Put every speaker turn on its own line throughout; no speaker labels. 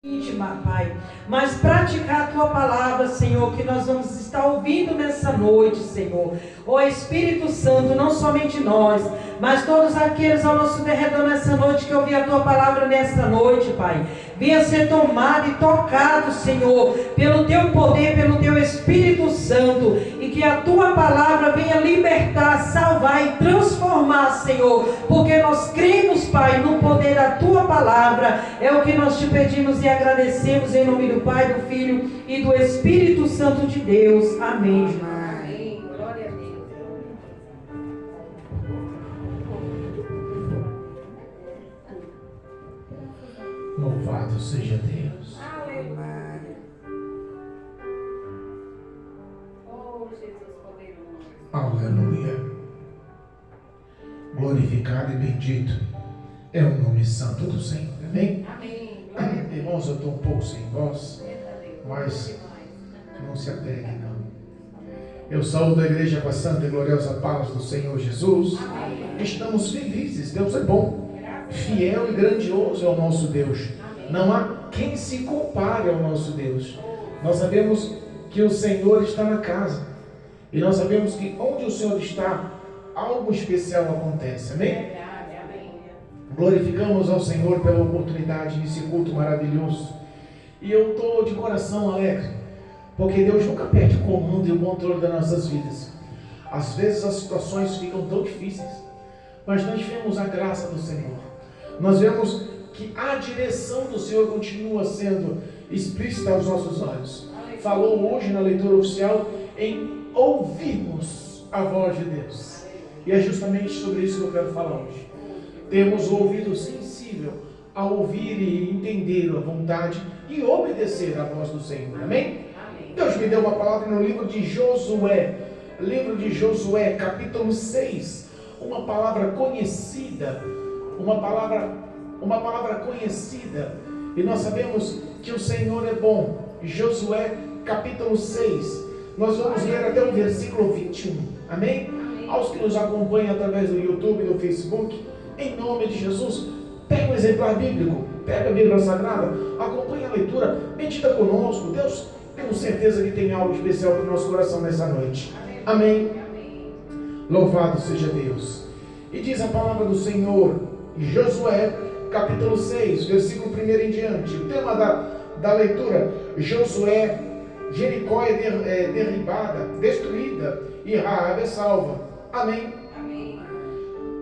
íntima, Pai, mas praticar a Tua palavra, Senhor, que nós vamos estar ouvindo nessa noite, Senhor. Ó Espírito Santo, não somente nós, mas todos aqueles ao nosso derredor nessa noite que ouvir a Tua palavra nessa noite, Pai, venha ser tomado e tocado, Senhor, pelo Teu poder, pelo Teu Espírito Santo, e que a Tua palavra venha libertar, salvar e transformar, Senhor, porque nós cremos, Pai, no poder da Tua palavra. É o que nós te pedimos e agradecemos em nome do Pai, do Filho e do Espírito Santo de Deus. Amém.
Amém. Glória a Deus.
Louvado seja Deus.
Aleluia. Oh, Jesus poderoso.
Aleluia. Glorificado e bendito é o nome santo do Senhor. Amém?
Amém.
Irmãos, eu estou um pouco sem voz, mas não se apegue, não. Eu saúdo a igreja com a santa e gloriosa paz do Senhor Jesus.
Amém.
Estamos felizes, Deus é bom, fiel e grandioso é o nosso Deus. Não há quem se compare ao nosso Deus. Nós sabemos que o Senhor está na casa, e nós sabemos que onde o Senhor está, algo especial acontece. Amém? Glorificamos ao Senhor pela oportunidade desse culto maravilhoso. E eu estou de coração alegre, porque Deus nunca perde o comando e o controle das nossas vidas. Às vezes as situações ficam tão difíceis, mas nós vemos a graça do Senhor. Nós vemos que a direção do Senhor continua sendo explícita aos nossos olhos. Falou hoje na leitura oficial em ouvirmos a voz de Deus. E é justamente sobre isso que eu quero falar hoje. Temos o ouvido sensível a ouvir e entender a vontade e obedecer à voz do Senhor. Amém? Deus me deu uma palavra no livro de Josué. Livro de Josué, capítulo 6. Uma palavra conhecida. Uma palavra conhecida. E nós sabemos que o Senhor é bom. Josué, capítulo 6. Nós vamos ler até o versículo 21. Amém? Aos que nos acompanham através do YouTube e do Facebook, em nome de Jesus, pega um exemplar bíblico, pega a Bíblia Sagrada, acompanha a leitura, medita conosco. Deus, tenho certeza que tem algo especial para o nosso coração nessa noite. Amém? Louvado seja Deus. E diz a palavra do Senhor, Josué, capítulo 6, versículo 1 em diante. O tema da leitura: Josué, Jericó é derribada, destruída, e Raabe é salva. Amém?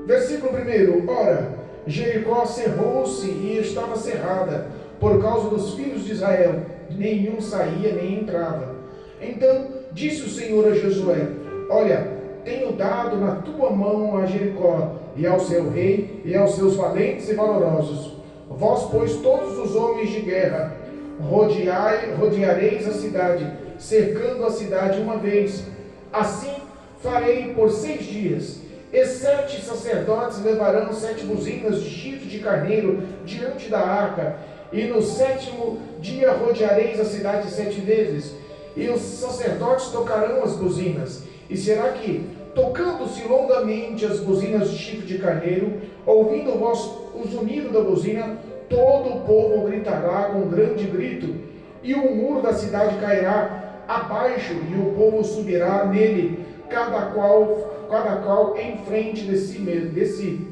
Versículo 1. Ora, Jericó cerrou-se e estava cerrada, por causa dos filhos de Israel. Nenhum saía nem entrava. Então disse o Senhor a Josué: olha, tenho dado na tua mão a Jericó, e ao seu rei, e aos seus valentes e valorosos. Vós, pois, todos os homens de guerra, rodeareis a cidade, cercando a cidade uma vez. Assim farei por 6 dias. E 7 sacerdotes levarão 7 buzinas de chifre de carneiro diante da arca. E no 7º dia rodeareis a cidade 7 vezes. E os sacerdotes tocarão as buzinas. E será que, tocando-se longamente as buzinas de chifre de carneiro, ouvindo vós o zunido da buzina, todo o povo gritará com grande grito, e o muro da cidade cairá abaixo, e o povo subirá nele, cada qual em frente de si.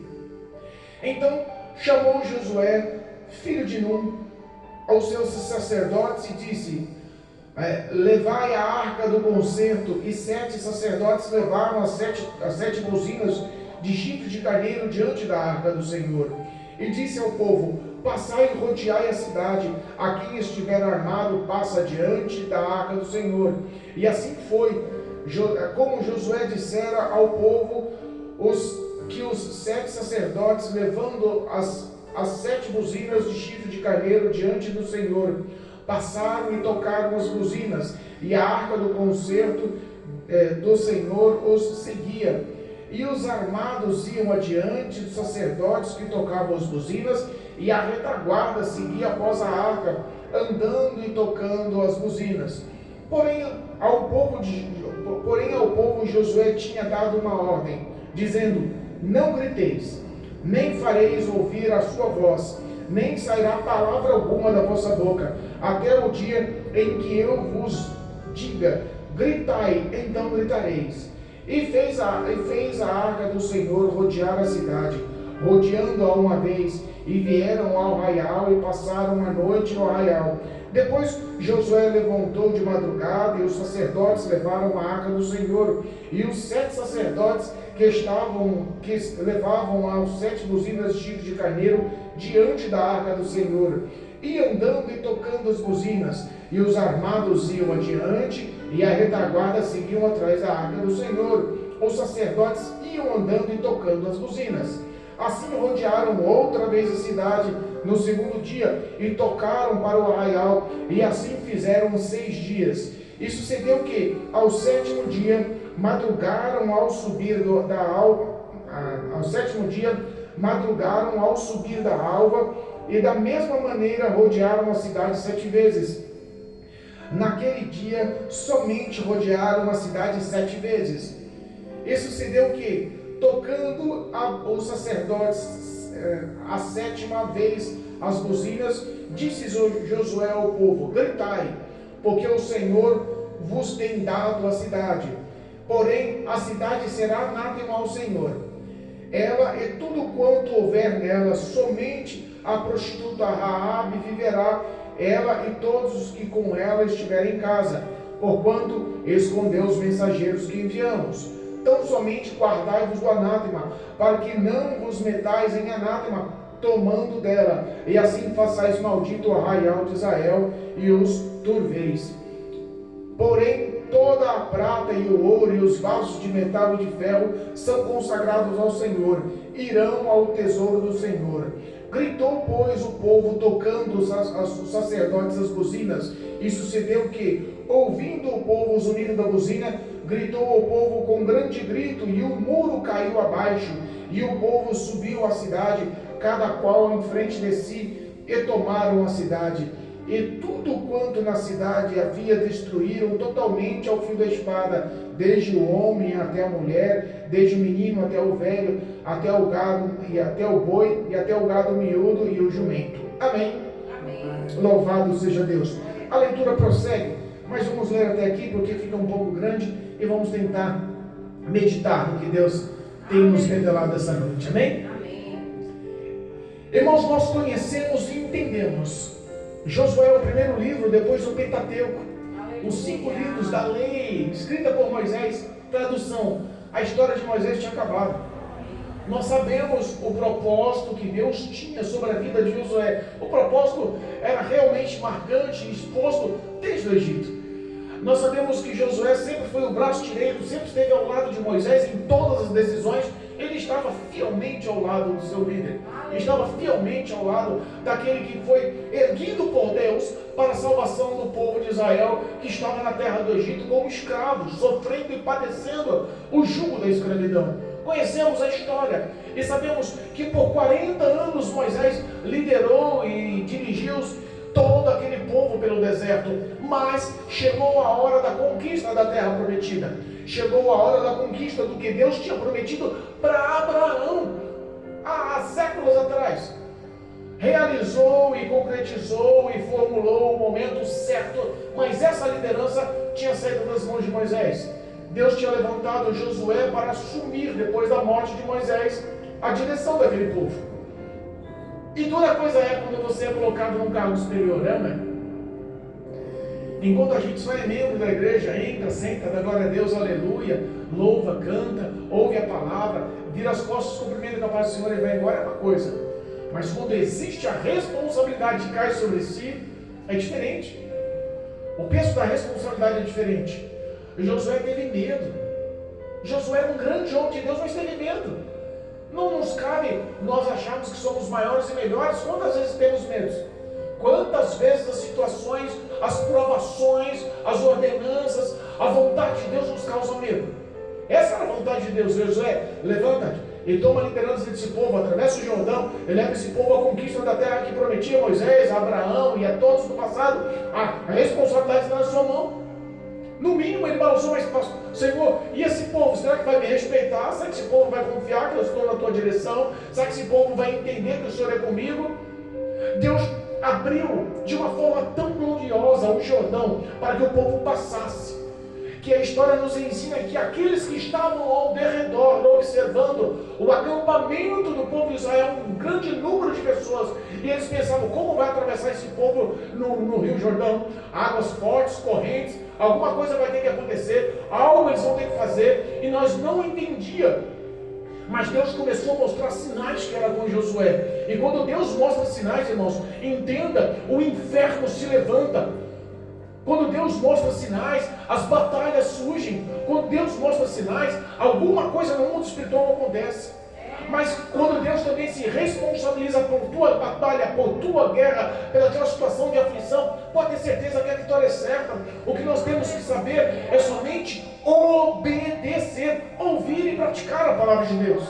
Então chamou Josué, filho de Nun, aos seus sacerdotes e disse: levai a arca do concerto. E 7 sacerdotes levaram as sete buzinas de chifre de carneiro diante da arca do Senhor. E disse ao povo: passai e rodeai a cidade, a quem estiver armado passa diante da arca do Senhor. E assim foi, como Josué dissera ao povo, os 7 sacerdotes, levando as 7 buzinas de chifre de carneiro diante do Senhor, passaram e tocaram as buzinas, e a arca do concerto do Senhor os seguia. E os armados iam adiante dos sacerdotes que tocavam as buzinas, e a retaguarda seguia após a arca, andando e tocando as buzinas. Porém ao povo Josué tinha dado uma ordem, dizendo: não griteis, nem fareis ouvir a sua voz, nem sairá palavra alguma da vossa boca, até o dia em que eu vos diga, gritai, então gritareis. E fez a arca do Senhor rodear a cidade, rodeando-a uma vez, e vieram ao arraial e passaram a noite no arraial. Depois Josué levantou de madrugada, e os sacerdotes levaram a arca do Senhor, e os 7 sacerdotes que levavam as 7 buzinas de chifre de carneiro diante da arca do Senhor, iam andando e tocando as buzinas, e os armados iam adiante, e a retaguarda seguiam atrás da arca do Senhor. Os sacerdotes iam andando e tocando as buzinas. Assim rodearam outra vez a cidade no segundo dia, e tocaram para o arraial, e assim fizeram 6 dias. E sucedeu que, ao 7º dia, madrugaram ao subir da alva, e da mesma maneira rodearam a cidade 7 vezes. Naquele dia, somente rodearam a cidade 7 vezes. E sucedeu que, tocando os sacerdotes a 7ª vez as buzinas, disse Josué ao povo: gritai, porque o Senhor vos tem dado a cidade. Porém, a cidade será anátema ao Senhor, ela e tudo quanto houver nela. Somente a prostituta Raabe viverá, ela e todos os que com ela estiverem em casa, porquanto escondeu os mensageiros que enviamos. Tão somente guardai-vos do anátema, para que não vos metais em anátema, tomando dela, e assim façais maldito o arraial de Israel, e os turveis. Porém, toda a prata e o ouro, e os vasos de metal e de ferro, são consagrados ao Senhor, irão ao tesouro do Senhor. Gritou, pois, o povo, tocando os sacerdotes as buzinas, e sucedeu que, ouvindo o povo o zunido da buzina, gritou o povo com grande grito, e o muro caiu abaixo, e o povo subiu à cidade, cada qual em frente de si, e tomaram a cidade. E tudo quanto na cidade havia destruíram totalmente ao fio da espada, desde o homem até a mulher, desde o menino até o velho, até o gado e até o boi, e até o gado miúdo e o jumento. Amém.
Amém.
Louvado seja Deus. A leitura prossegue, mas vamos ler até aqui porque fica um pouco grande, e vamos tentar meditar no que Deus tem nos revelado essa noite. Amém?
Amém.
Irmãos, nós conhecemos e entendemos Josué é o primeiro livro, depois o Pentateuco, os 5 livros da lei, escrita por Moisés. Tradução: a história de Moisés tinha acabado. Nós sabemos o propósito que Deus tinha sobre a vida de Josué. O propósito era realmente marcante, exposto desde o Egito. Nós sabemos que Josué sempre foi o braço direito, sempre esteve ao lado de Moisés em todas as decisões. Ele estava fielmente ao lado do seu líder, estava fielmente ao lado daquele que foi erguido por Deus para a salvação do povo de Israel, que estava na terra do Egito como escravos, sofrendo e padecendo o jugo da escravidão. Conhecemos a história e sabemos que por 40 anos Moisés liderou e dirigiu todo aquele povo pelo deserto, mas chegou a hora da conquista da terra prometida. Chegou a hora da conquista do que Deus tinha prometido para Abraão há séculos atrás. Realizou e concretizou e formulou o momento certo, mas essa liderança tinha saído das mãos de Moisés. Deus tinha levantado Josué para assumir, depois da morte de Moisés, a direção daquele povo. E dura coisa é quando você é colocado num cargo superior, né? Enquanto a gente só é membro da igreja, entra, senta, dá glória a Deus, aleluia, louva, canta, ouve a palavra, vira as costas, cumprimenta com a paz do Senhor e vai embora, é uma coisa. Mas quando existe a responsabilidade que cai sobre si, é diferente. O peso da responsabilidade é diferente. Josué teve medo. Josué era um grande homem de Deus, mas teve medo. Não nos cabe nós acharmos que somos maiores e melhores. Quantas vezes temos medos? Quantas vezes as situações, as provações, as ordenanças, a vontade de Deus nos causam medo? Essa era a vontade de Deus. Josué, levanta-te e toma a liderança desse povo, atravessa o Jordão e leva esse povo à conquista da terra que prometia a Moisés, a Abraão e a todos do passado. A responsabilidade está na sua mão. No mínimo ele balançou, mas Senhor, e esse povo, será que vai me respeitar? Será que esse povo vai confiar que eu estou na tua direção? Será que esse povo vai entender que o Senhor é comigo? Deus abriu de uma forma tão gloriosa o Jordão para que o povo passasse, que a história nos ensina que aqueles que estavam ao derredor, observando o acampamento do povo de Israel, um grande número de pessoas, e eles pensavam, como vai atravessar esse povo no Rio Jordão? Águas fortes, correntes, alguma coisa vai ter que acontecer, algo eles vão ter que fazer, e nós não entendíamos. Mas Deus começou a mostrar sinais que era com Josué. E quando Deus mostra sinais, irmãos, entenda, o inferno se levanta. Quando Deus mostra sinais, as batalhas surgem. Quando Deus mostra sinais, alguma coisa no mundo espiritual acontece. Mas quando Deus também se responsabiliza por tua batalha, por tua guerra, pelaquela situação de aflição, pode ter certeza que a vitória é certa. O que nós temos que saber é somente obedecer, ouvir e praticar a palavra de Deus.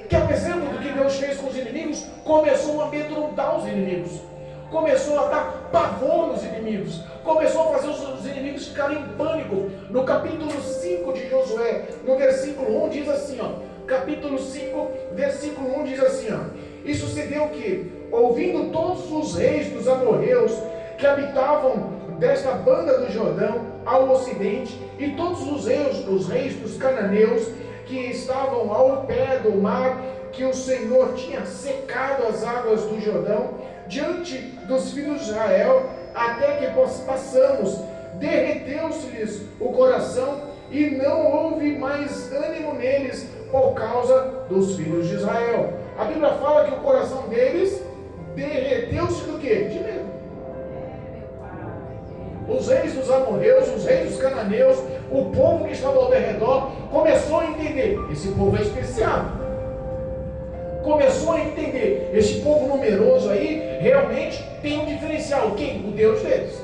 Que é o exemplo do que Deus fez com os inimigos, começou a amedrontar os inimigos, começou a dar pavor nos inimigos, começou a fazer os inimigos ficarem em pânico. No capítulo 5 de Josué, no versículo 1, diz assim, capítulo 5, versículo 1 diz assim, e sucedeu que, ouvindo todos os reis dos amorreus que habitavam desta banda do Jordão ao ocidente, e todos os reis dos cananeus que estavam ao pé do mar, que o Senhor tinha secado as águas do Jordão diante dos filhos de Israel, até que passamos, derreteu-se-lhes o coração, e não houve mais ânimo neles por causa dos filhos de Israel. A Bíblia fala que o coração deles derreteu-se do quê? De medo. Os reis dos amorreus, os reis dos cananeus, o povo que estava ao redor, começou a entender, esse povo é especial. Começou a entender, esse povo numeroso aí, realmente tem um diferencial. Quem? O Deus deles.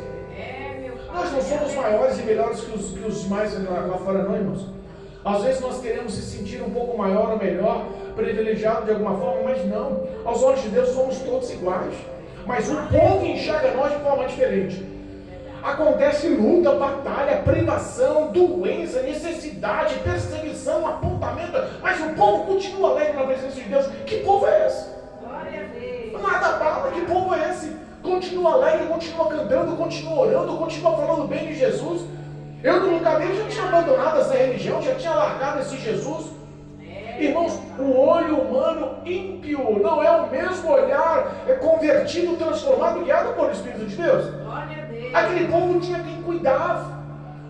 Nós não somos maiores e melhores que os demais lá fora, não, irmãos. Às vezes nós queremos se sentir um pouco maior ou melhor, privilegiado de alguma forma, mas não. Aos olhos de Deus somos todos iguais. Mas o povo enxerga nós de forma diferente. Acontece luta, batalha, privação, doença, necessidade, perseguição, apontamento, mas o povo continua alegre na presença de Deus. Que povo é esse?
Glória a Deus.
Nada bala, que povo é esse? Continua alegre, continua cantando, continua orando, continua falando bem de Jesus. Eu no lugar dele já tinha abandonado essa religião, já tinha largado esse Jesus. Irmãos, o olho humano ímpio não é o mesmo olhar convertido, transformado, guiado por Espírito de Deus.
Glória a Deus.
Aquele povo tinha quem cuidava.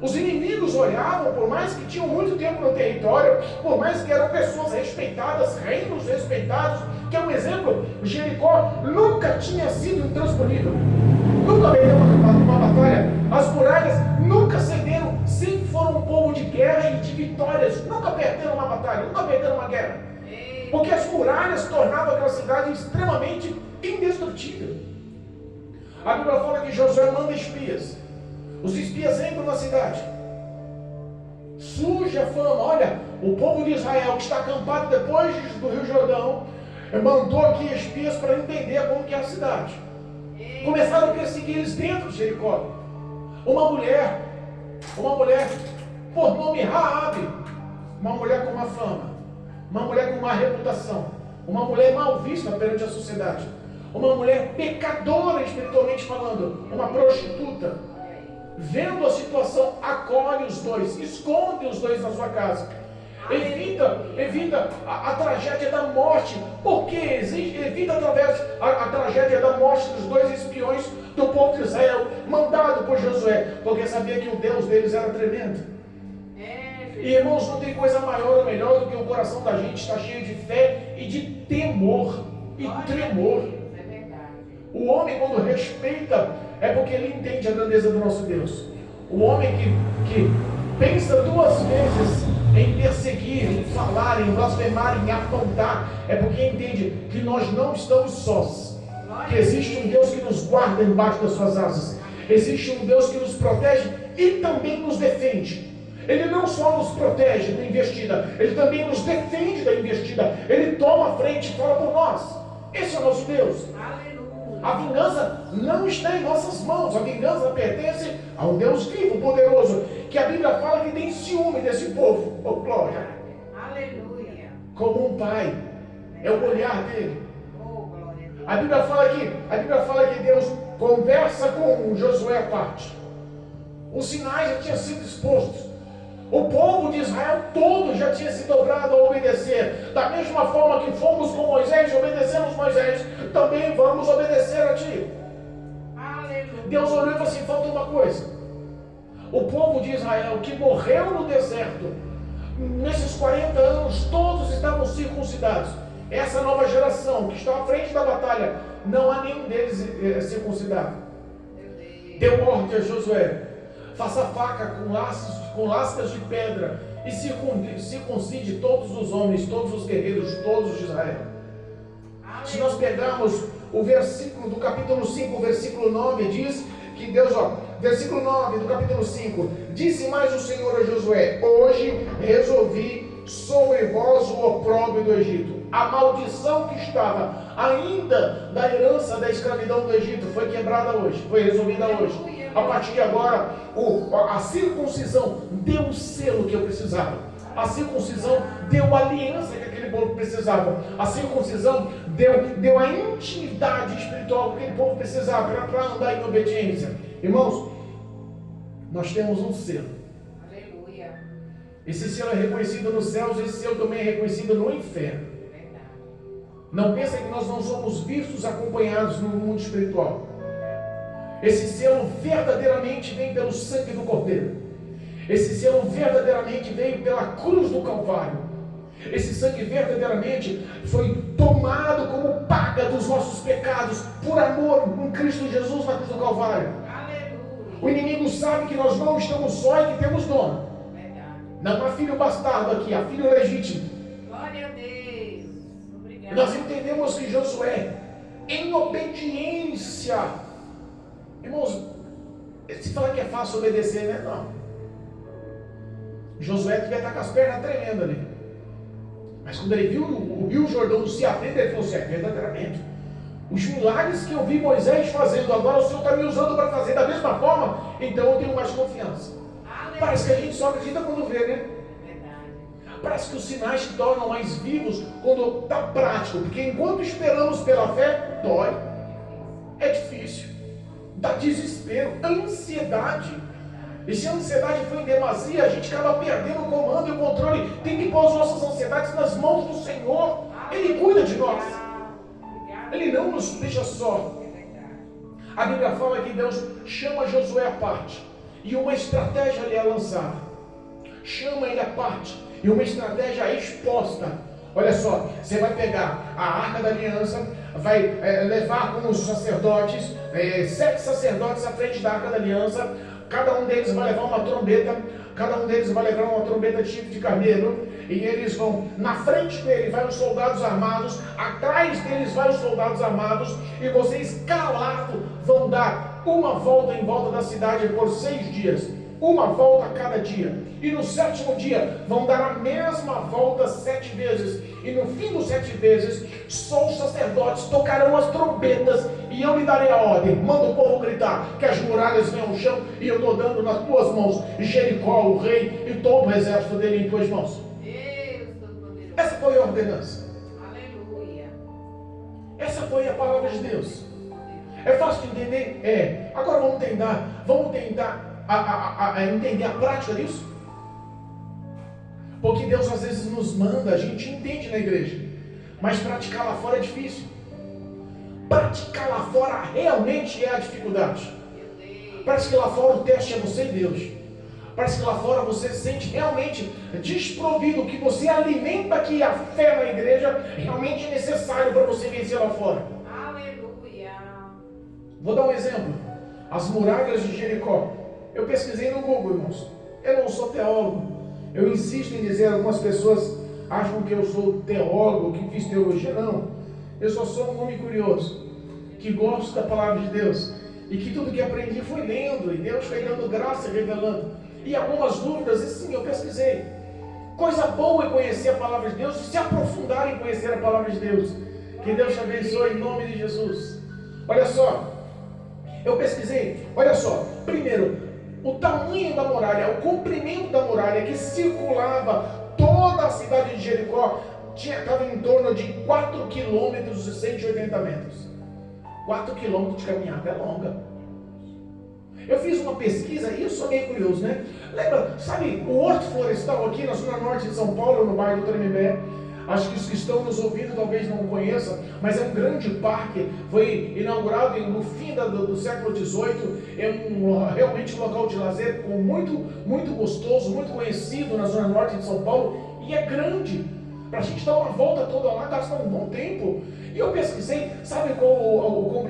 Os inimigos olhavam, por mais que tinham muito tempo no território, por mais que eram pessoas respeitadas, reinos respeitados, que é um exemplo, Jericó nunca tinha sido intransponível, nunca perdeu uma batalha, as muralhas nunca cederam, sempre foram um povo de guerra e de vitórias, nunca perderam uma batalha, nunca perderam uma guerra, porque as muralhas tornavam aquela cidade extremamente indestrutível. A Bíblia fala que Josué manda espias. Os espias entram na cidade, surge a fama, olha, o povo de Israel que está acampado depois do Rio Jordão, mandou aqui espias para entender como que é a cidade. Começaram a perseguir eles dentro de Jericó. Uma mulher, por nome Raabe, uma mulher com uma fama, uma mulher com uma reputação, uma mulher mal vista perante a sociedade, uma mulher pecadora espiritualmente falando, uma prostituta, vendo a situação, acolhe os dois, esconde os dois na sua casa, evita a tragédia da morte, porque evita através a tragédia da morte dos dois espiões do povo de Israel, mandado por Josué, porque sabia que o Deus deles era tremendo. E irmãos, não tem coisa maior ou melhor do que o coração da gente estar cheio de fé e de temor e tremor. O homem, quando respeita, é porque ele entende a grandeza do nosso Deus. O homem que pensa duas vezes em perseguir, em falar, em blasfemar, em apontar, é porque entende que nós não estamos sós, que existe um Deus que nos guarda embaixo das suas asas, existe um Deus que nos protege e também nos defende. Ele não só nos protege da investida, ele também nos defende da investida. Ele toma a frente e fala por nós. Esse é o nosso Deus. A vingança não está em nossas mãos. A vingança pertence a um Deus vivo, poderoso, que a Bíblia fala que tem ciúme desse povo. Oh, glória! Aleluia! Como um pai, é o olhar dele. A Bíblia fala que Deus conversa com Josué à parte. Os sinais já tinham sido expostos. O povo de Israel todo já tinha se dobrado a obedecer. Da mesma forma que fomos com Moisés e obedecemos Moisés, também vamos obedecer a ti.
Aleluia.
Deus olhou e falou assim: falta uma coisa. O povo de Israel que morreu no deserto, nesses 40 anos, todos estavam circuncidados. Essa nova geração que está à frente da batalha, não há nenhum deles circuncidado. Deu ordem a Josué: faça faca com lascas de pedra e circuncide todos os homens, todos os guerreiros, todos de Israel. Se nós pegarmos o versículo do capítulo 5, versículo 9, diz que Deus, versículo 9 do capítulo 5, disse mais o Senhor a Josué: hoje resolvi sobre vós o opróbrio do Egito. A maldição que estava ainda da herança da escravidão do Egito foi quebrada hoje, foi resolvida hoje. A partir de agora, a circuncisão deu o selo que eu precisava. A circuncisão deu a aliança que aquele povo precisava. A circuncisão deu a intimidade espiritual que aquele povo precisava para andar em obediência. Irmãos, nós temos um selo.
Aleluia.
Esse selo é reconhecido nos céus, esse selo também é reconhecido no inferno. Não pensem que nós não somos vistos acompanhados no mundo espiritual. Esse selo verdadeiramente vem pelo sangue do Cordeiro. Esse selo verdadeiramente veio pela cruz do Calvário. Esse sangue verdadeiramente foi tomado como paga dos nossos pecados por amor em Cristo Jesus na cruz do Calvário.
Aleluia.
O inimigo sabe que nós não estamos só e que temos dono. Não há filho bastardo aqui, há filho legítimo.
Glória a Deus. Obrigado.
Nós entendemos que Josué, em obediência, irmãos, se falar que é fácil obedecer, né? Não. Josué devia estar com as pernas tremendo ali. Mas quando ele viu o Rio Jordão se abrir, ele falou assim: é verdadeiramente. Os milagres que eu vi Moisés fazendo, agora o Senhor está me usando para fazer da mesma forma, então eu tenho mais confiança.
Aleluia.
Parece que a gente só acredita quando vê, né?
Verdade.
Parece que os sinais se tornam mais vivos quando está prático, porque enquanto esperamos pela fé, dói, é difícil, dá desespero, ansiedade. E se a ansiedade for em demasia, a gente acaba perdendo o comando e o controle. Tem que pôr as nossas ansiedades nas mãos do Senhor. Ele cuida de nós. Ele não nos deixa só. A Bíblia fala que Deus chama Josué à parte e uma estratégia lhe é lançada. Chama ele à parte e uma estratégia é exposta. Olha só, você vai pegar a Arca da Aliança, vai levar com os sacerdotes, 7 sacerdotes à frente da Arca da Aliança. Cada um deles vai levar uma trombeta, cada um deles vai levar uma trombeta de chifre de carneiro, e eles vão, na frente dele vai os soldados armados, atrás deles vai os soldados armados, e vocês calados vão dar uma volta em volta da cidade por 6 dias, uma volta a cada dia, e no 7º dia vão dar a mesma volta 7 vezes, e no fim dos 7 vezes, só os sacerdotes tocarão as trombetas, e eu lhe darei a ordem: manda o povo gritar, que as muralhas venham ao chão, e eu estou dando nas tuas mãos Jericó, o rei, e todo o exército dele em tuas mãos.
Deus Todo-Poderoso.
Essa foi a ordenança.
Aleluia.
Essa foi a palavra de Deus. É fácil de entender? É. Agora vamos tentar entender a prática disso? Porque Deus às vezes nos manda, a gente entende na igreja, mas praticar lá fora é difícil. Praticar lá fora realmente é a dificuldade. Parece que lá fora o teste é você e Deus. Parece que lá fora você se sente realmente desprovido, que você alimenta aqui a fé na igreja, realmente é necessário para você vencer lá fora.
Aleluia.
Vou dar um exemplo. As muralhas de Jericó. Eu pesquisei no Google, irmãos. Eu não sou teólogo. Eu insisto em dizer, algumas pessoas acham que eu sou teólogo, que fiz teologia. Não. Eu só sou um homem curioso, que gosto da palavra de Deus. E que tudo que aprendi foi lendo. E Deus foi dando graça e revelando. E algumas dúvidas, e sim, eu pesquisei. Coisa boa é conhecer a palavra de Deus e se aprofundar em conhecer a palavra de Deus. Que Deus te abençoe em nome de Jesus. Olha só. Eu pesquisei. Olha só. Primeiro, o tamanho da muralha, o comprimento da muralha que circulava toda a cidade de Jericó estava em torno de 4 km e 180 metros. 4 quilômetros de caminhada é longa. Eu fiz uma pesquisa e eu sou meio curioso, né? Lembra, sabe, o Horto Florestal aqui na zona norte de São Paulo, no bairro do Tremembé? Acho que os que estão nos ouvindo talvez não conheçam, mas é um grande parque, foi inaugurado no fim do século XVIII, é realmente um local de lazer muito gostoso, muito conhecido na zona norte de São Paulo, e é grande. Para a gente dar uma volta toda lá, gasta um bom tempo. E eu pesquisei, sabe qual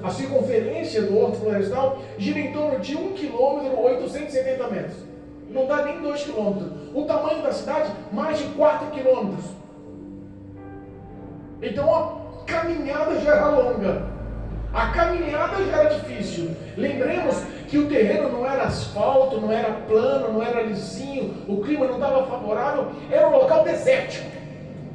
a circunferência do Horto Florestal? Gira em torno de 1 km 870 metros. Não dá nem 2 quilômetros. O tamanho da cidade, mais de 4 quilômetros. Então a caminhada já era longa. A caminhada já era difícil. Lembremos que o terreno não era asfalto, não era plano, não era lisinho, o clima não estava favorável, era um local desértico.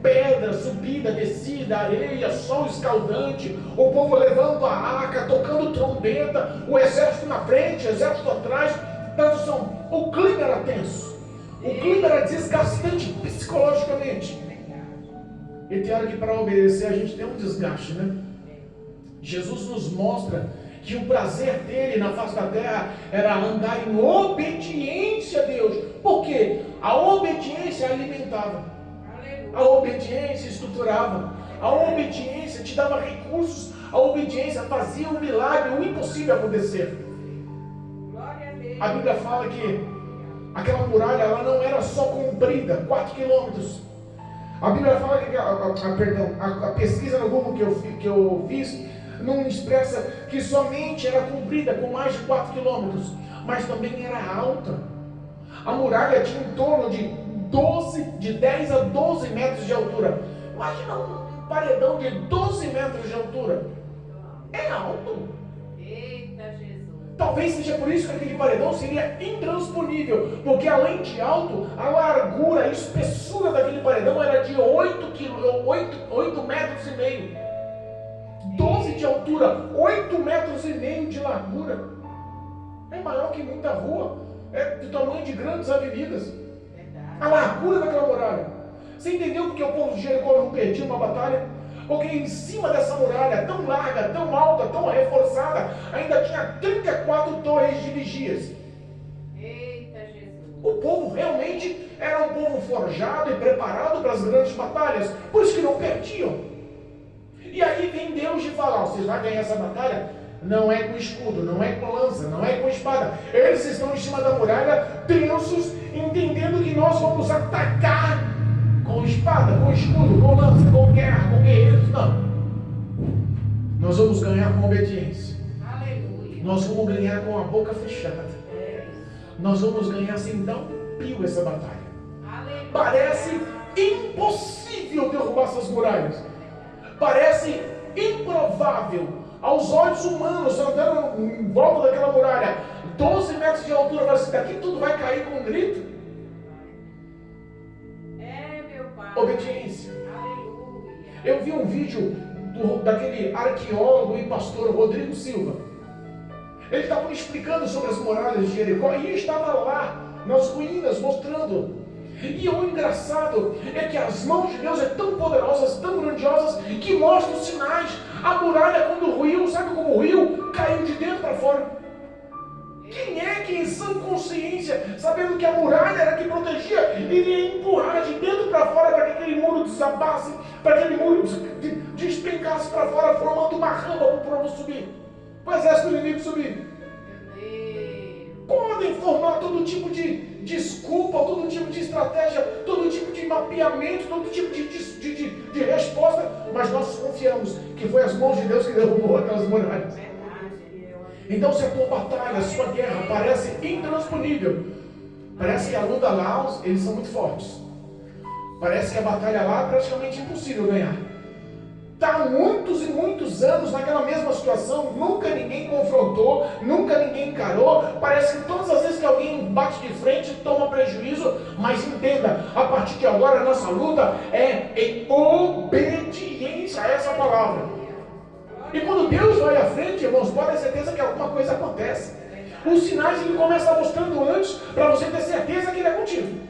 Pedra, subida, descida, areia, sol escaldante, o povo levando a arca, tocando trombeta, o exército na frente, o exército atrás. Tradução, o clima era tenso, o clima era desgastante psicologicamente. E tem hora que para obedecer a gente tem um desgaste, né? Jesus nos mostra que o prazer dele na face da terra era andar em obediência a Deus. Por quê? A obediência alimentava, a obediência estruturava, a obediência te dava recursos, a obediência fazia o milagre, o impossível acontecer. A Bíblia fala que aquela muralha ela não era só comprida, 4 quilômetros. A Bíblia fala que a pesquisa no Google que eu fiz não expressa que somente era comprida com mais de 4 quilômetros, mas também era alta. A muralha tinha em torno de 10 a 12 metros de altura. Imagina um paredão de 12 metros de altura. É alto.
Eita Jesus.
Talvez seja por isso que aquele paredão seria intransponível, porque além de alto, a largura, a espessura daquele paredão era de 8 metros e meio. 12 de altura, 8 metros e meio de largura. É maior que muita rua, é do tamanho de grandes avenidas. A largura daquela muralha. Você entendeu porque o povo de Jericó não perdia uma batalha? Porque em cima dessa muralha tão larga, tão alta, tão reforçada, ainda tinha 34 torres de vigias.
Eita Jesus.
O povo realmente era um povo forjado e preparado para as grandes batalhas, por isso que não perdiam. E aí vem Deus e fala: vocês vão ganhar essa batalha? Não é com escudo, não é com lança, não é com espada. Eles estão em cima da muralha, tensos, entendendo que nós vamos atacar com espada, com escudo, com lança, com guerra, com guerreiros. Não. Nós vamos ganhar com obediência.
Aleluia.
Nós vamos ganhar com a boca fechada. Nós vamos ganhar sem dar um pio essa batalha.
Aleluia.
Parece impossível derrubar essas muralhas. Parece improvável aos olhos humanos, andando em volta daquela muralha, 12 metros de altura, mas daqui tudo vai cair com um grito.
É, meu Pai.
Obediência.
Aleluia.
Eu vi um vídeo daquele arqueólogo e pastor Rodrigo Silva. Ele estava me explicando sobre as muralhas de Jericó e eu estava lá nas ruínas mostrando. E o engraçado é que as mãos de Deus é tão poderosas, tão grandiosas, que mostram os sinais. A muralha, quando ruiu, sabe como ruiu? Caiu de dentro para fora. Quem é que em sã consciência, sabendo que a muralha era que protegia, iria empurrar de dentro para fora para que aquele muro desabasse, para que aquele muro despencasse para fora, formando uma rampa para o povo subir, para o exército inimigo subir? Podem formar todo tipo de desculpa, todo tipo de estratégia, todo tipo de mapeamento, todo tipo de resposta, mas nós confiamos que foi as mãos de Deus que derrubou aquelas muralhas. Então, se a tua batalha, a sua guerra parece intransponível, parece que a luta lá, eles são muito fortes, parece que a batalha lá é praticamente impossível ganhar. Está há muitos e muitos anos naquela mesma situação, nunca ninguém confrontou, nunca ninguém encarou. Parece que todas as vezes que alguém bate de frente, toma prejuízo. Mas entenda, a partir de agora a nossa luta é em obediência a essa palavra. E quando Deus vai à frente, irmãos, pode ter certeza que alguma coisa acontece. Os sinais Ele começa mostrando antes, para você ter certeza que Ele é contigo.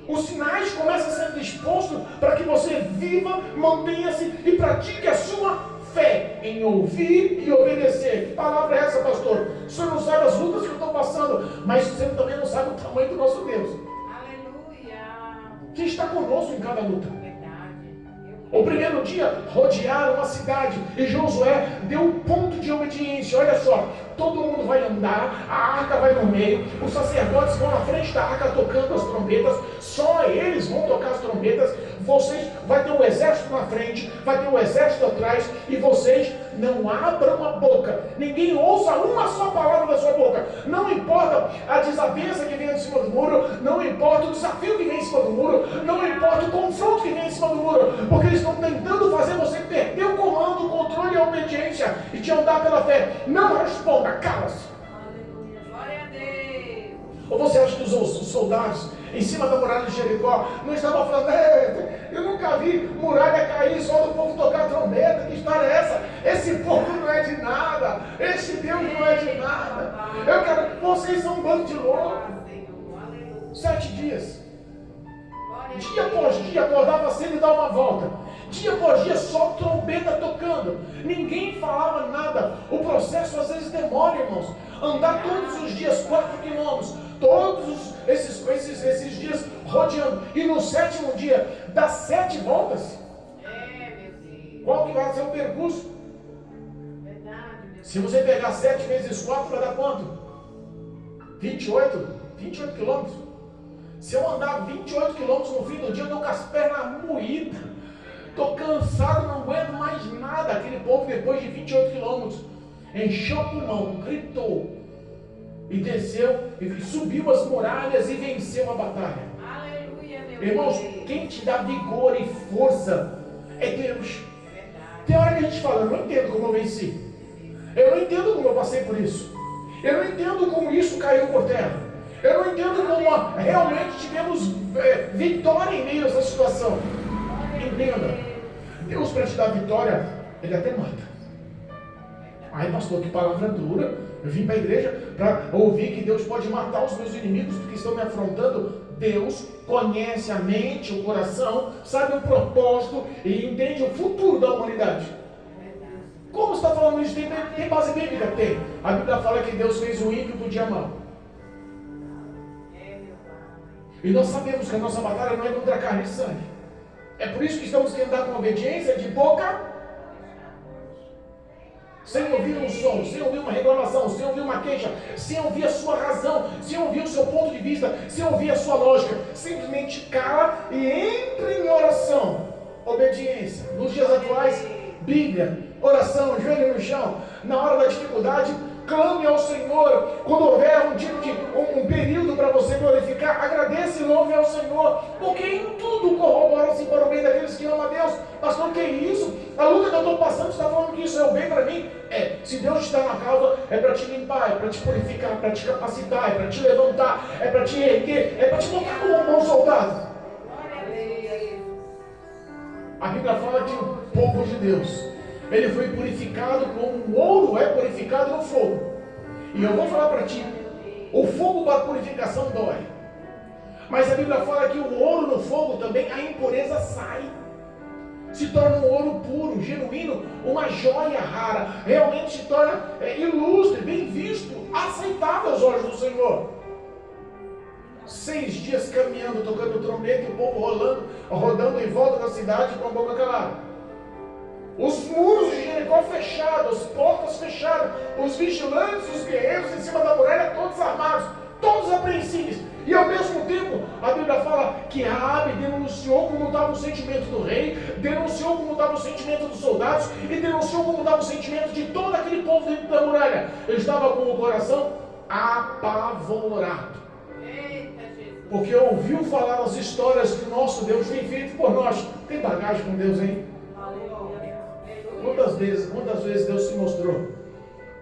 Os sinais começam a ser dispostos para que você viva, mantenha-se e pratique a sua fé em ouvir e obedecer. Que palavra é essa, pastor? O senhor não sabe as lutas que eu estou passando, mas você também não sabe o tamanho do nosso Deus,
Aleluia.
que está conosco em cada luta.
Verdade.
O primeiro dia, rodearam uma cidade e Josué deu um ponto de obediência. Olha só, todo mundo vai andar, a arca vai no meio, os sacerdotes vão na frente da arca tocando as trombetas, só eles vão tocar as trombetas. Vocês, vai ter um exército na frente, vai ter um exército atrás, e vocês não abram a boca, ninguém ouça uma só palavra da sua boca. Não importa a desavença que vem em cima do muro, não importa o desafio que vem em cima do muro, não importa o confronto que vem em cima do muro, porque eles estão tentando fazer você perder o comando, o controle e a obediência e te andar pela fé. Não responda, cala-se.
Aleluia. Glória a Deus.
Ou você acha que os soldados em cima da muralha de Jericó não estavam falando: eu nunca vi muralha cair só do povo tocar trombeta, que história é essa? Esse povo não é de nada, esse Deus não é de nada. Eu quero, vocês são um bando de loucos. 7 dias, dia após dia, acordava cedo e dava uma volta. Dia após dia, só trombeta tocando. Ninguém falava nada. O processo às vezes demora, irmãos. Andar todos os dias 4 quilômetros, todos esses dias rodeando. E no 7º dia, dá 7 voltas.
Meu Deus.
Qual que vai ser o percurso?
Verdade, meu Deus.
Se você pegar 7 vezes 4, vai dar quanto? 28 quilômetros. Se eu andar 28 quilômetros no fim do dia, eu estou com as pernas moídas. Estou cansado, não aguento mais nada. Aquele povo, depois de 28 quilômetros, encheu o pulmão, gritou, e desceu, e subiu as muralhas e venceu a batalha.
Aleluia, meu
Irmãos,
Deus.
quem te dá vigor e força é Deus.
Verdade.
Tem hora que a gente fala: eu não entendo como eu venci, eu não entendo como eu passei por isso, eu não entendo como isso caiu por terra, eu não entendo como realmente tivemos vitória em meio a essa situação. Entenda, Deus, para te dar vitória, Ele até mata. Ai, pastor, que palavra dura. Eu vim para a igreja para ouvir que Deus pode matar os meus inimigos porque estão me afrontando. Deus conhece a mente, o coração, sabe o propósito e entende o futuro da humanidade. Como você está falando isso? Tem base bíblica? Tem. A Bíblia fala que Deus fez o ímpio do dia mau. E nós sabemos que a nossa batalha não é contra a carne e sangue. É por isso que estamos querendo dar com obediência de boca, sem ouvir um som, sem ouvir uma reclamação, sem ouvir uma queixa, sem ouvir a sua razão, sem ouvir o seu ponto de vista, sem ouvir a sua lógica. Simplesmente cala e entre em oração. Obediência. Nos dias atuais, Bíblia, oração, joelho no chão. Na hora da dificuldade, clame ao Senhor. Quando houver um período para você glorificar, agradeça e louve ao Senhor, porque em tudo corrobora-se para o bem daqueles que amam a Deus. Pastor, que é isso? A luta que eu estou passando, está falando que isso é o bem para mim? Se Deus está na causa, é para te limpar, é para te purificar, é para te capacitar, é para te levantar, é para te erguer, é para te colocar como um bom soldado. A Bíblia fala que o povo de Deus, ele foi purificado como o ouro é purificado no fogo. E eu vou falar para ti, o fogo para a purificação dói. Mas a Bíblia fala que o ouro no fogo também, a impureza sai. Se torna um ouro puro, genuíno, uma joia rara. Realmente se torna ilustre, bem visto, aceitável aos olhos do Senhor. 6 dias caminhando, tocando trombeta, e o povo rodando em volta da cidade com a boca calada. Os muros de Jericó fechados, as portas fechadas, os vigilantes, os guerreiros em cima da muralha, todos armados, todos apreensíveis. E ao mesmo tempo, a Bíblia fala que Raabe denunciou como estava o sentimento do rei, denunciou como estava o sentimento dos soldados e denunciou como estava o sentimento de todo aquele povo dentro da muralha. Ele estava com o coração apavorado. Porque ouviu falar as histórias que o nosso Deus tem feito por nós. Tem bagagem com Deus, hein? Quantas vezes Deus se mostrou?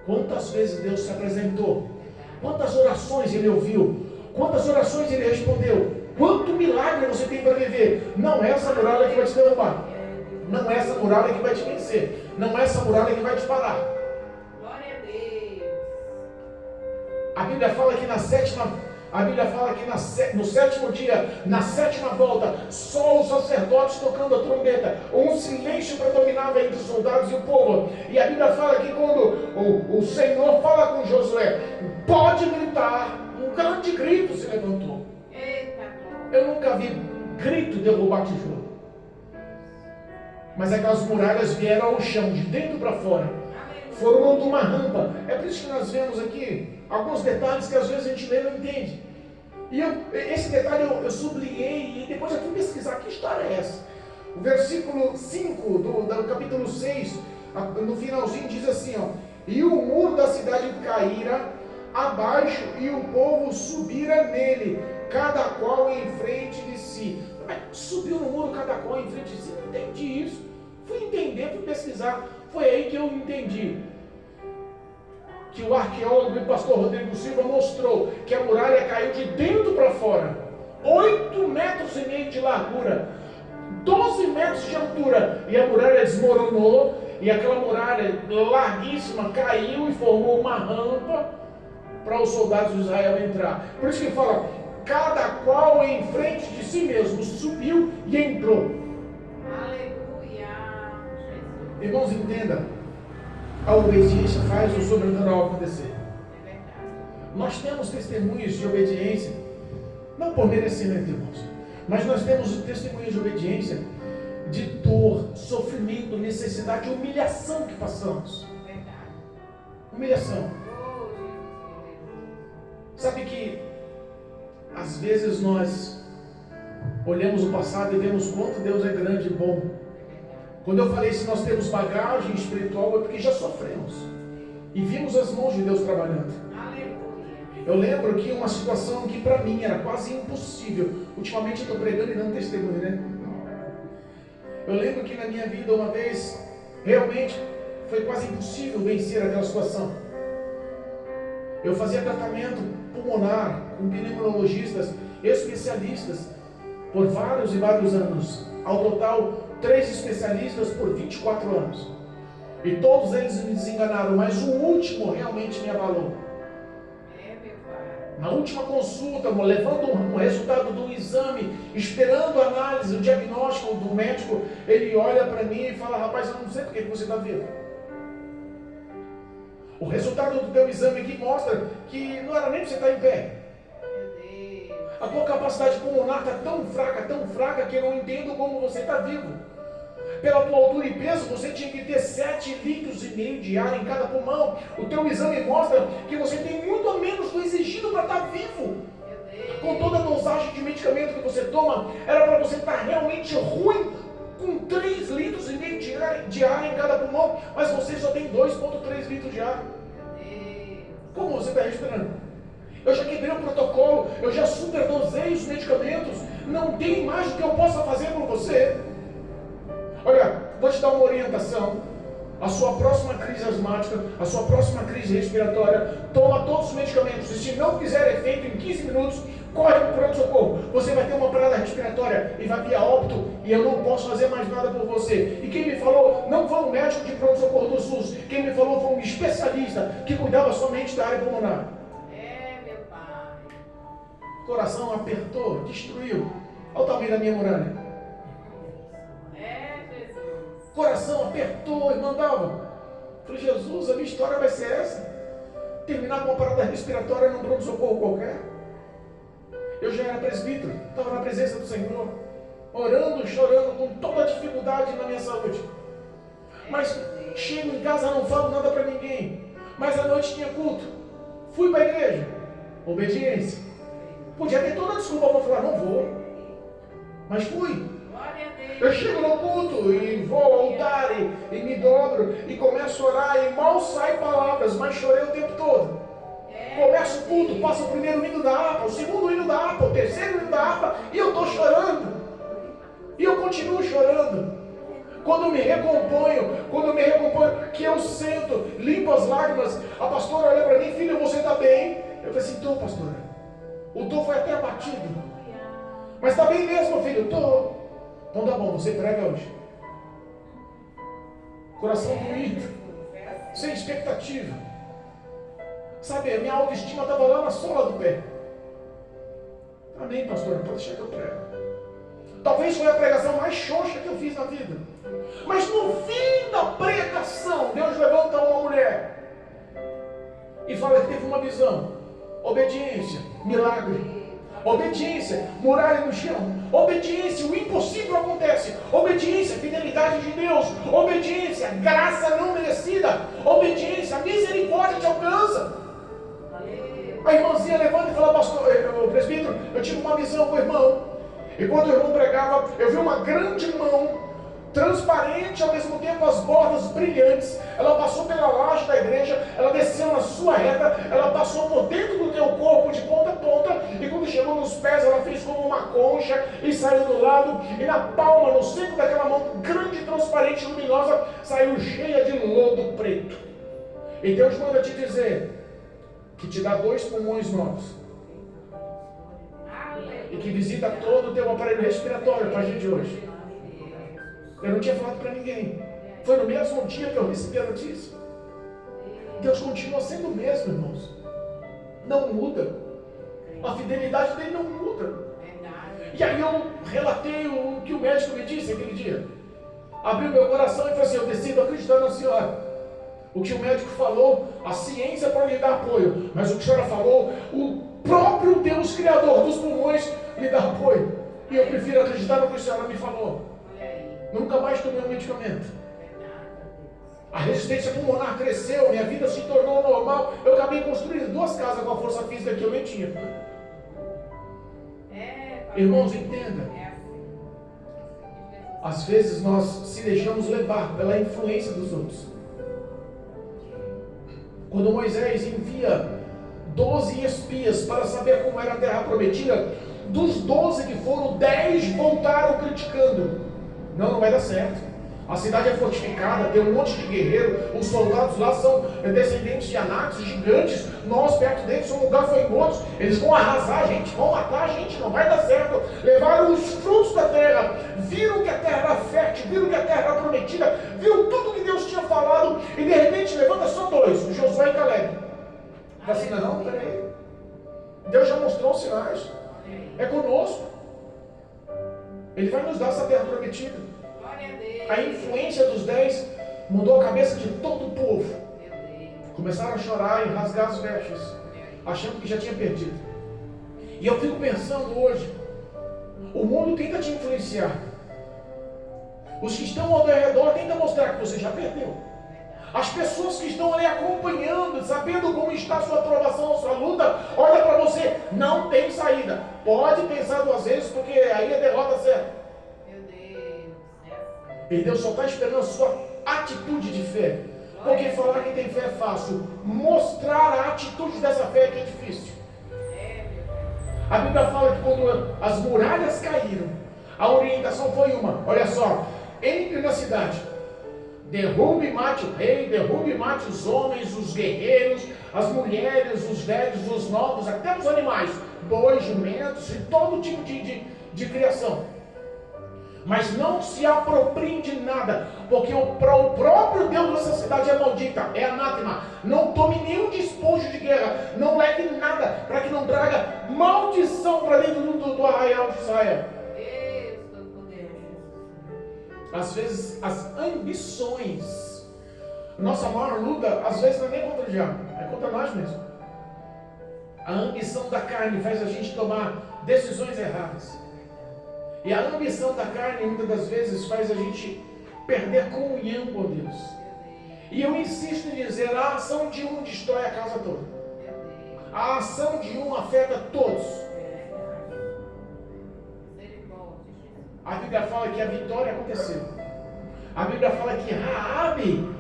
Quantas vezes Deus se apresentou? Quantas orações Ele ouviu? Quantas orações Ele respondeu? Quanto milagre você tem para viver? Não é essa muralha que vai te derrubar. Não é essa muralha que vai te vencer. Não é essa muralha que vai te parar.
Glória a Deus.
A Bíblia fala que na 7ª A Bíblia fala que no sétimo dia, na sétima volta, só os sacerdotes tocando a trombeta, um silêncio predominava entre os soldados e o povo. E a Bíblia fala que quando o Senhor fala com Josué, pode gritar, um grande grito se levantou.
Eita,
Eu nunca vi grito derrubar tijolo. Mas aquelas muralhas vieram ao chão, de dentro para fora. Formando uma rampa. É por isso que nós vemos aqui alguns detalhes que às vezes a gente lê e não entende. E esse detalhe eu sublinhei e depois eu fui pesquisar que história é essa. O versículo 5 do capítulo 6, no finalzinho, diz assim, ó: e o muro da cidade caíra abaixo e o povo subira nele, cada qual em frente de si. Mas subiu no muro cada qual em frente de si? Não entendi isso. Fui entender, fui pesquisar. Foi aí que eu entendi que o arqueólogo e pastor Rodrigo Silva mostrou que a muralha caiu de dentro para fora, 8,5 metros de largura, 12 metros de altura, e a muralha desmoronou, e aquela muralha larguíssima caiu e formou uma rampa para os soldados de Israel entrar. Por isso que fala, cada qual em frente de si mesmo subiu e entrou.
aleluia, Jesus.
Irmãos, entenda, a obediência faz o sobrenatural acontecer.
É verdade.
Nós temos testemunhos de obediência, não por merecimento, irmãos, mas nós temos testemunhos de obediência, de dor, sofrimento, necessidade, humilhação que passamos.
É verdade.
Humilhação.
Oh, Jesus.
Sabe que às vezes nós olhamos o passado e vemos quanto Deus é grande e bom. Quando eu falei se nós temos bagagem espiritual, é porque já sofremos e vimos as mãos de Deus trabalhando.
Aleluia.
Eu lembro que uma situação que para mim era quase impossível. Ultimamente eu estou pregando e dando testemunho, né? Eu lembro que na minha vida uma vez, realmente, foi quase impossível vencer aquela situação. Eu fazia tratamento pulmonar com pneumologistas, especialistas, por vários e vários anos. Ao total, 3 especialistas por 24 anos. E todos eles me desenganaram, mas o último realmente me abalou.
É, meu Pai.
Na última consulta, levando um resultado do exame, esperando a análise, o diagnóstico do médico, ele olha para mim e fala: rapaz, eu não sei porque você está vivo. O resultado do teu exame aqui mostra que não era nem para você estar em pé.
Meu Deus.
A tua capacidade pulmonar está tão fraca que eu não entendo como você está vivo. Pela tua altura e peso, você tinha que ter 7,5 litros de ar em cada pulmão. O teu exame mostra que você tem muito a menos do exigido para estar vivo.
Meu Deus.
Com toda a dosagem de medicamento que você toma, era para você estar realmente ruim, com 3,5 litros de ar em cada pulmão, mas você só tem 2,3 litros de ar.
Meu Deus.
Como você está respirando? Eu já quebrei o protocolo, eu já superdosei os medicamentos, não tem mais o que eu possa fazer por você. Olha, vou te dar uma orientação. A sua próxima crise asmática, a sua próxima crise respiratória, toma todos os medicamentos. E se não fizer efeito em 15 minutos, corre para o pronto-socorro. Você vai ter uma parada respiratória e vai vir a óbito, e eu não posso fazer mais nada por você. E quem me falou não foi um médico de pronto-socorro do SUS. Quem me falou foi um especialista que cuidava somente da área pulmonar.
É, meu Pai.
O coração apertou, destruiu. Olha o tamanho da minha muralha.
É, Jesus.
Coração apertou e mandava. Falei: Jesus, a minha história vai ser essa? Terminar com uma parada respiratória num pronto-socorro qualquer? Eu já era presbítero, estava na presença do Senhor, orando, chorando, com toda a dificuldade na minha saúde. Mas chego em casa, não falo nada para ninguém. Mas à noite tinha culto. Fui para a igreja. Obediência. Podia ter toda a desculpa para falar: não vou. Mas fui.
Glória a Deus.
Eu chego no culto e vou ao altar e me dobro e começo a orar e mal saem palavras, mas chorei o tempo todo. Começo o culto, passa o primeiro hino da harpa, o segundo hino da harpa, o terceiro hino da harpa, e eu estou chorando. E eu continuo chorando. Quando me recomponho, que eu sento, limpo as lágrimas, a pastora olha para mim: filho, você está bem? Eu falei assim: estou, pastora. O dor foi até abatido. Mas está bem mesmo, filho? Estou. Então tá bom, você prega hoje. Coração doído, sem expectativa. Sabe, a minha autoestima estava lá na sola do pé. Amém, pastor? Pode deixar que eu prego. Talvez foi a pregação mais xoxa que eu fiz na vida. Mas no fim da pregação, Deus levanta uma mulher e fala que teve uma visão. Obediência, milagre. Obediência, muralha no chão. Obediência, o impossível acontece. Obediência, fidelidade de Deus. Obediência, graça não merecida. Obediência, misericórdia te alcança. A irmãzinha levanta e fala, pastor, o presbítero, eu tive uma visão com o irmão. E quando o irmão pregava, eu vi uma grande mão, transparente, ao mesmo tempo as bordas brilhantes. Ela passou pela laje da igreja, ela desceu na sua reta, ela passou por dentro do teu corpo de ponta a ponta, e quando chegou nos pés, ela fez como uma concha e saiu do lado, e na palma, no centro daquela mão grande, transparente, luminosa, saiu cheia de lodo preto. E Deus manda te dizer que te dá 2 pulmões novos e que visita todo o teu aparelho respiratório a partir de hoje. Eu não tinha falado para ninguém. Foi no mesmo dia que eu recebi a notícia. Deus continua sendo o mesmo, irmãos. Não muda. A fidelidade dele não muda. E aí eu relatei o que o médico me disse aquele dia. Abri o meu coração e falei assim, eu decido acreditar na senhora. O que o médico falou, a ciência pode lhe dar apoio, mas o que a senhora falou, o próprio Deus Criador dos pulmões lhe dá apoio. E eu prefiro acreditar no que a senhora me falou. Nunca mais tomei um medicamento. A resistência pulmonar cresceu, minha vida se tornou normal. Eu acabei construindo 2 casas com a força física que eu nem tinha. Irmãos, entenda. Às vezes nós se deixamos levar pela influência dos outros. Quando Moisés envia 12 espias para saber como era a terra prometida, dos 12 que foram, 10 voltaram criticando. Não vai dar certo. A cidade é fortificada, tem um monte de guerreiro, os soldados lá são descendentes de Anáquios, gigantes, nós perto deles somos gafanhotos, eles vão arrasar a gente, vão matar a gente, não vai dar certo. Levaram os frutos da terra, viram que a terra era fértil, viram que a terra era prometida, viram tudo que Deus tinha falado, e de repente levanta só 2, Josué e Caleb. Fala assim, não, peraí, Deus já mostrou os sinais, é conosco, Ele vai nos dar essa terra prometida. A influência dos 10 mudou a cabeça de todo o povo. Começaram a chorar e rasgar as vestes, achando que já tinha perdido. E eu fico pensando hoje, o mundo tenta te influenciar. Os que estão ao teu redor tentam mostrar que você já perdeu. As pessoas que estão ali acompanhando, sabendo como está a sua aprovação, a sua luta, olha para você, não tem saída. Pode pensar 2 vezes, porque aí é derrota certa. E Deus só está esperando a sua atitude de fé. Porque falar que tem fé é fácil. Mostrar a atitude dessa fé que é difícil. A Bíblia fala que quando as muralhas caíram, a orientação foi uma. Olha só, entre na cidade, derrube e mate o rei, derrube e mate os homens, os guerreiros, as mulheres, os velhos, os novos, até os animais, bois, jumentos e todo tipo de criação. Mas não se apropriem de nada, porque o próprio Deus dessa cidade é maldita, é anátema. Não tome nenhum despojo de guerra, não leve nada, para que não traga maldição para dentro do arraial de Israel. Às vezes as ambições, nossa maior luta, às vezes não é nem contra o diabo, é contra nós mesmos. A ambição da carne faz a gente tomar decisões erradas. E a ambição da carne, muitas das vezes, faz a gente perder comunhão com Deus. E eu insisto em dizer, a ação de um destrói a casa toda. A ação de um afeta todos. A Bíblia fala que a vitória aconteceu. A Bíblia fala que Raabe,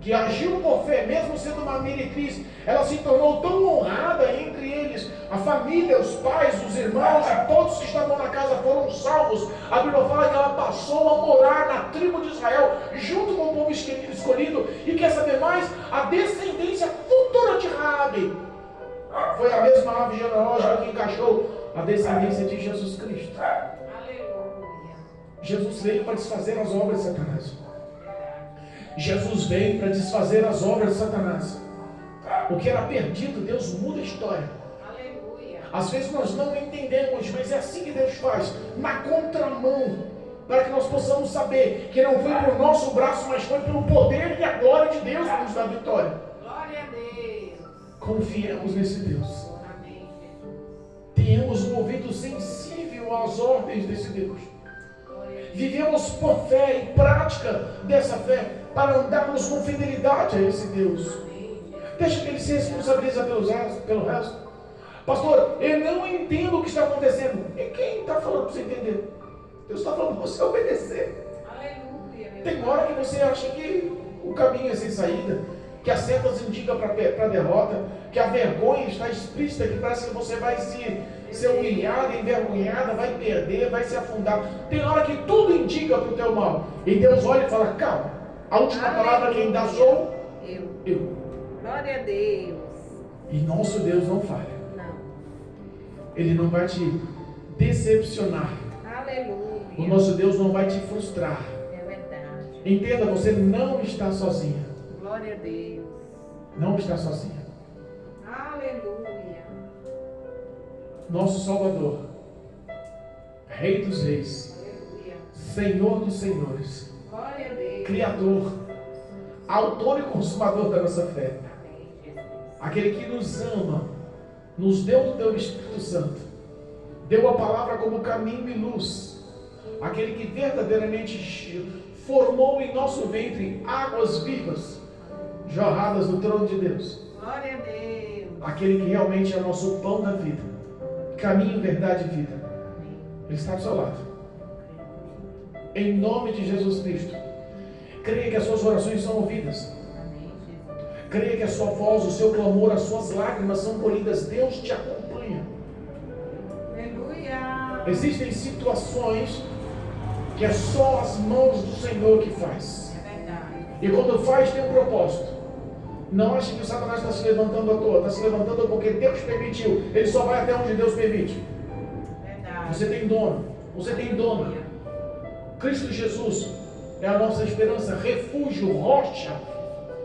que agiu por fé, mesmo sendo uma meretriz, ela se tornou tão honrada entre eles. A família, os pais, os irmãos e todos que estavam na casa foram salvos. A Bíblia fala que ela passou a morar na tribo de Israel, junto com o povo escolhido. E quer saber mais? A descendência futura de Raabe foi a mesma árvore genealógica que encaixou a descendência de Jesus Cristo. Jesus veio para desfazer as obras de Satanás. Jesus veio para desfazer as obras de Satanás. O que era perdido, Deus muda a história. Às vezes nós não entendemos, mas é assim que Deus faz, na contramão, para que nós possamos saber que não foi por nosso braço, mas foi pelo poder e a glória de Deus que nos dá a vitória.
Glória a Deus.
Confiemos nesse Deus.
Amém, Jesus.
Tenhamos um ouvido sensível às ordens desse Deus.
Glória a Deus.
Vivemos por fé e prática dessa fé, para andarmos com fidelidade a esse Deus.
Amém, Jesus.
Deixa que Ele se responsabilize pelo resto. Pastor, eu não entendo o que está acontecendo. E quem está falando para você entender? Deus está falando para você obedecer.
Aleluia, meu
Tem
Pai.
hora que você acha que o caminho é sem saída, que as setas indicam para a derrota, que a vergonha está explícita, que parece que você vai ser humilhada, envergonhada, vai perder, vai se afundar. Tem hora que tudo indica para o teu mal. E Deus olha e fala, calma, a última palavra quem dá sou eu.
Glória a Deus.
E nosso Deus não falha.
Não.
Ele não vai te decepcionar.
Aleluia.
O nosso Deus não vai te frustrar.
É verdade.
Entenda, você não está sozinha.
Glória a Deus.
Não está sozinha.
Aleluia.
Nosso Salvador, Rei dos Reis,
Aleluia.
Senhor dos Senhores,
Glória a Deus.
Criador, Autor e Consumador da nossa fé,
Amém, Jesus.
aquele que nos ama, nos deu do teu Espírito Santo, deu a palavra como caminho e luz, aquele que verdadeiramente formou em nosso ventre águas vivas, jorradas do trono de Deus,
Glória a Deus.
aquele que realmente é nosso pão da vida, caminho, verdade e vida.
Amém.
Ele está do seu lado. Em nome de Jesus Cristo, creia que as suas orações são ouvidas.
Amém, Jesus.
Creia que a sua voz, o seu clamor, as suas lágrimas são colhidas. Deus te acompanha.
Aleluia.
Existem situações que é só as mãos do Senhor que faz.
É verdade.
E quando faz, tem um propósito. Não ache que o Satanás está se levantando à toa. Está se levantando porque Deus permitiu. Ele só vai até onde Deus permite.
Verdade.
Você tem dono. Você tem dona. Cristo Jesus é a nossa esperança, refúgio, rocha.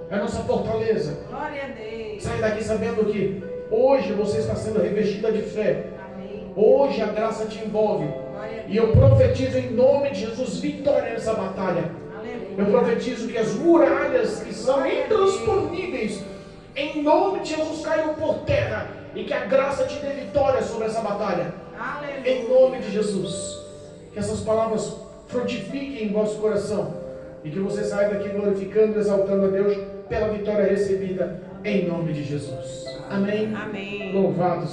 É a nossa fortaleza.
Glória a Deus.
Sai daqui sabendo que hoje você está sendo revestida de fé.
Amém.
Hoje a graça te envolve.
Glória a
E eu profetizo em nome de Jesus vitória nessa batalha.
Aleluia.
Eu profetizo que as muralhas que são intransponíveis, em nome de Jesus, caiam por terra. E que a graça te dê vitória sobre essa batalha.
Aleluia.
Em nome de Jesus. Que essas palavras frutifiquem em vosso coração. E que você saia daqui glorificando e exaltando a Deus pela vitória recebida. Em nome de Jesus. Amém.
Amém.
Louvado